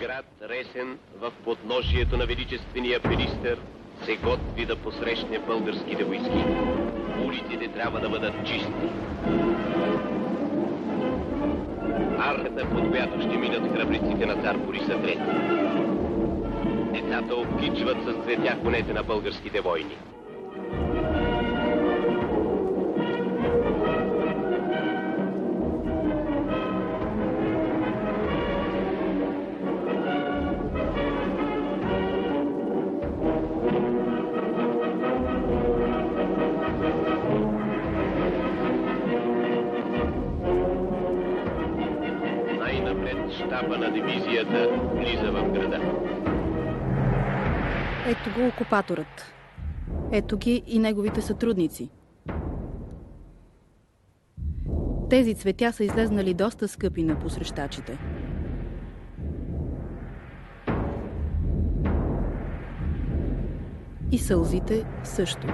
Град Ресен в подножието на величествения Пелистър се готви да посрещне българските войски. Улиците трябва да бъдат чисти. Арката, под която ще минат храбриците на цар Бориса III. Децата обкичват с цветя конете на българските войни. Най-напред щаба на дивизията влиза в града. Ето го окупаторът. Ето ги и неговите сътрудници. Тези цветя са излезнали доста скъпи на посрещачите. И сълзите също.